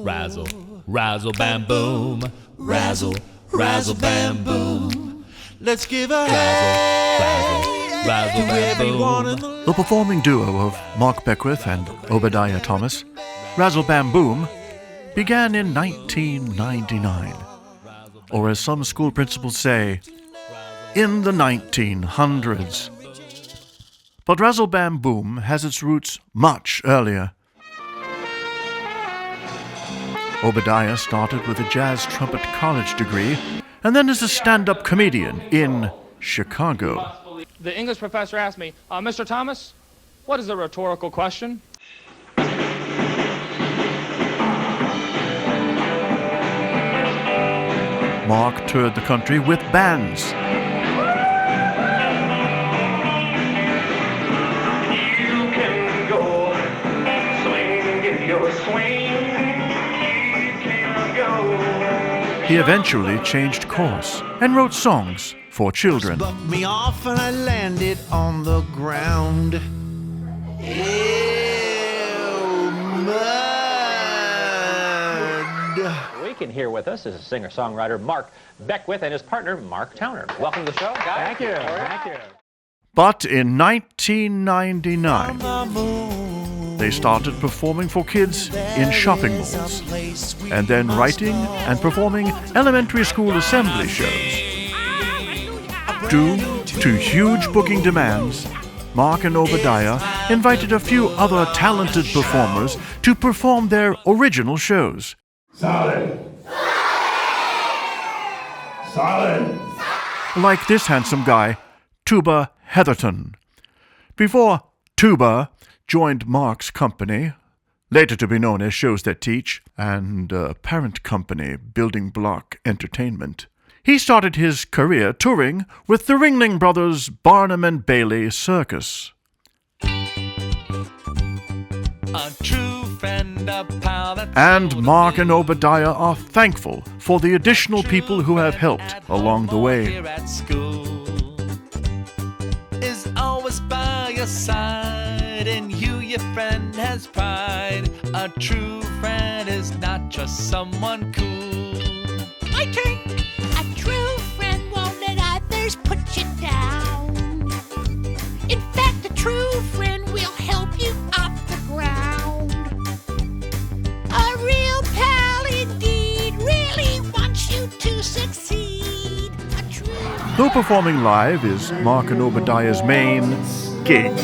Razzle, razzle bam boom. Razzle, razzle bam boom. Let's give a Razzle, razzle bam boom. The performing duo of Mark Beckwith and Obediah Thomas, Razzle Bam Boom, began in 1999. Or as some school principals say, in the 1900s. But Razzle Bam Boom has its roots much earlier. Obediah started with a jazz trumpet college degree and then as a stand-up comedian in Chicago. The English professor asked me, Mr. Thomas, what is a rhetorical question? Mark toured the country with bands. You can go swing, get your swing. You can go. He eventually changed course and wrote songs for children. bumped me off and I landed on the ground. Ew, mud. And here with us is singer-songwriter Mark Beckwith and his partner Mark Towner. Welcome to the show, guys. Thank you. Thank you. But in 1999, they started performing for kids in shopping malls, and then writing and performing elementary school assembly shows. Due to huge booking demands, Mark and Obediah invited a few other talented performers to perform their original shows. Solid. Solid. Like this handsome guy, Tuba Heatherton. Before Tuba joined Mark's company, later to be known as Shows That Teach, and parent company Building Block Entertainment, he started his career touring with the Ringling Brothers Barnum and Bailey Circus. A true friend, a pal that And Mark and Obediah are thankful for the additional people who have helped along the way. here at school is always by your side. In you, your friend has pride. A true friend is not just someone cool. My turn. A true friend won't let others put you down. In fact, a true friend will help you off the ground. A real pal indeed really wants you to succeed. A true Though performing live is Mark and Obediah's main gig,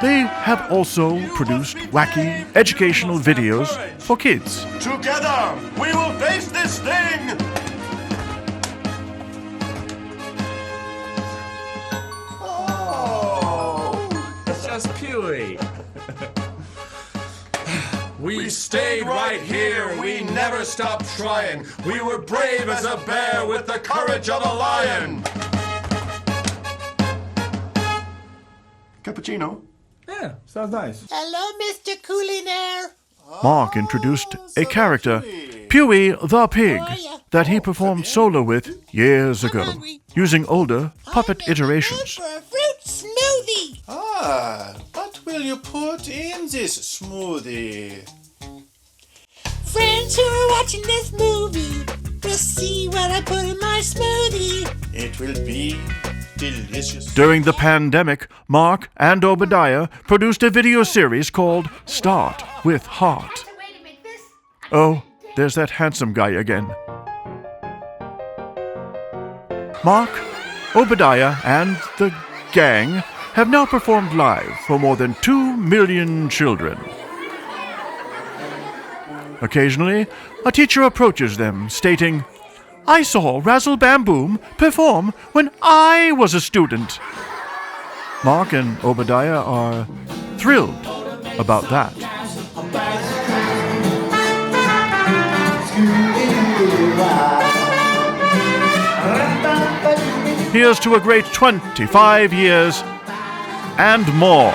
they have also produced wacky educational videos for kids. Together, we will face this thing. It's just Pewee. We stayed right here. We never stopped trying. We were brave as a bear with the courage of a lion. Cappuccino. Yeah, sounds nice. Hello, Mr. Coolinaire. Mark introduced a character, Pewee the Pig, that he performed solo with years ago, using older puppet iterations. For a fruit smoothie. What will you put in this smoothie? Friends who are watching this movie will see what I put in my smoothie. It will be delicious. During the pandemic, Mark and Obediah produced a video series called Start with Heart. Oh, there's that handsome guy again. Mark, Obediah, and the gang have now performed live for more than 2 million children. Occasionally, a teacher approaches them, stating, "I saw Razzle Bam Boom perform when I was a student." Mark and Obediah are thrilled about that. Here's to a great 25 years and more.